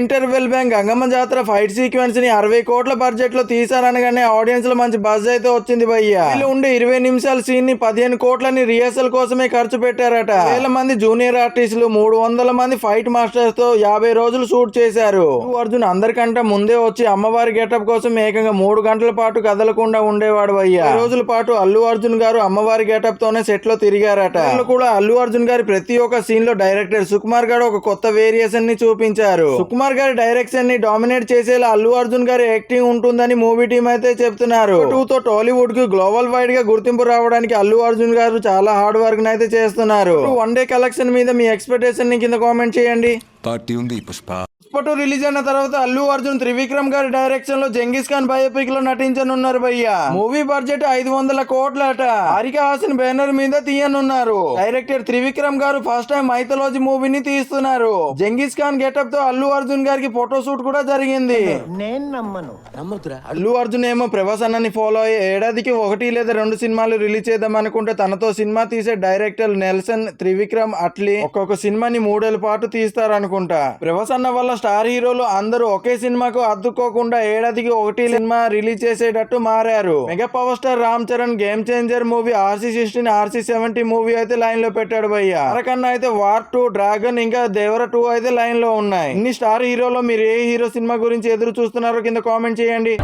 Interval bank Gangamma జాతర fight sequence ని 60 కోట్ల బడ్జెట్ లో తీసారనగానే ఆడియన్స్ లో మంచి బజ్ అయితే వచ్చింది భయ్య. వీళ్ళు ఉండే 20 నిమిషాల సీన్ ని 15 కోట్లని రిహర్సల్ కోసమే ఖర్చు పెట్టారట. 1000 మంది జూనియర్ ఆర్టిస్టులు 300 మంది ఫైట్ మాస్టర్స్ తో 50 రోజులు షూట్ చేశారు. అర్జున్ అందరికంటే ముందే వచ్చి అమ్మవారి గెటప్ కోసం ఏకంగా 3 గంటల పాటు కదలకుండా ఉండేవాడు భయ్య. 2 రోజుల పాటు అల్లు అర్జున్ గారు అమ్మవారి గెటప్ తోనే సెట్ లో తిరిగారట. కూడా అల్లు అర్జున్ గారి ప్రతి ఒక్క సీన్ లో డైరెక్టర్ సుకుమార్ గారు ఒక కొత్త వేరియేషన్ ని చూపించారు. సుకుమార్ గారి డైరెక్షన్ ని డామినేట్ చేసేలా అల్లు అర్జున్ గారి యాక్టింగ్ ఉంటుందని మూవీ టీం అయితే చెప్తున్నారు. 2 తో టాలీవుడ్ కి గ్లోబల్ వైడ్ గా గుర్తింపు రావడానికి అల్లు అర్జున్ గారు చాలా హార్డ్ వర్క్ అయితే చేస్తున్నారు. 1 డే కలెక్షన్ మీద మీ ఎక్స్పెక్టేషన్ ని కింద కామెంట్ చేయండి. పార్టీ ఉంది పుష్ప. పుష్ప 2 రిలీజ్ అయిన తర్వాత అల్లు అర్జున్ త్రివిక్రమ్ గారి డైరెక్షన్ లో జంగీస్ ఖాన్ బయోపిక్ లో నటించనున్నారు భయ్య. మూవీ బడ్జెట్ 500 కోట్లట. హారిక హాసన్ బ్యానర్ మీద తీయనున్నారు. డైరెక్టర్ త్రివిక్రమ్ గారు ఫస్ట్ టైం మైథాలజీ మూవీని తీస్తున్నారు. జంగీస్ ఖాన్ గెటప్ తో అల్లు అర్జున్ గారికి ఫోటో షూట్ కూడా జరిగింది. అల్లు అర్జున్ ఏమో ప్రభాస్ అన్నని ఫాలో అయ్యి ఏడాదికి 1 లేదా 2 సినిమాలు రిలీజ్ చేద్దాం అనుకుంటే తనతో సినిమా తీసే డైరెక్టర్ నెల్సన్ త్రివిక్రమ్ అట్లీ ఒక్కొక్క సినిమాని 3 ఏళ్ల పాటు తీస్తారనుకుంటా. ప్రభాస్ అన్న వల్ల స్టార్ హీరోలు అందరూ ఒకే సినిమాకు అద్దుకోకుండా ఏడాదికి 1 సినిమా రిలీజ్ చేసేటట్టు మారారు. Mega power star Ram Charan game changer movie RC16 RC70 movie అయితే లైన్ లో పెట్టాడు భయ్య. అరకన్నా అయితే వార్ 2 డ్రాగన్ ఇంకా దేవర 2 అయితే లైన్ లో ఉన్నాయి. ఇన్ని స్టార్ హీరోలో మీరు ఏ హీరో సినిమా గురించి ఎదురు చూస్తున్నారో కింద కామెంట్ చేయండి.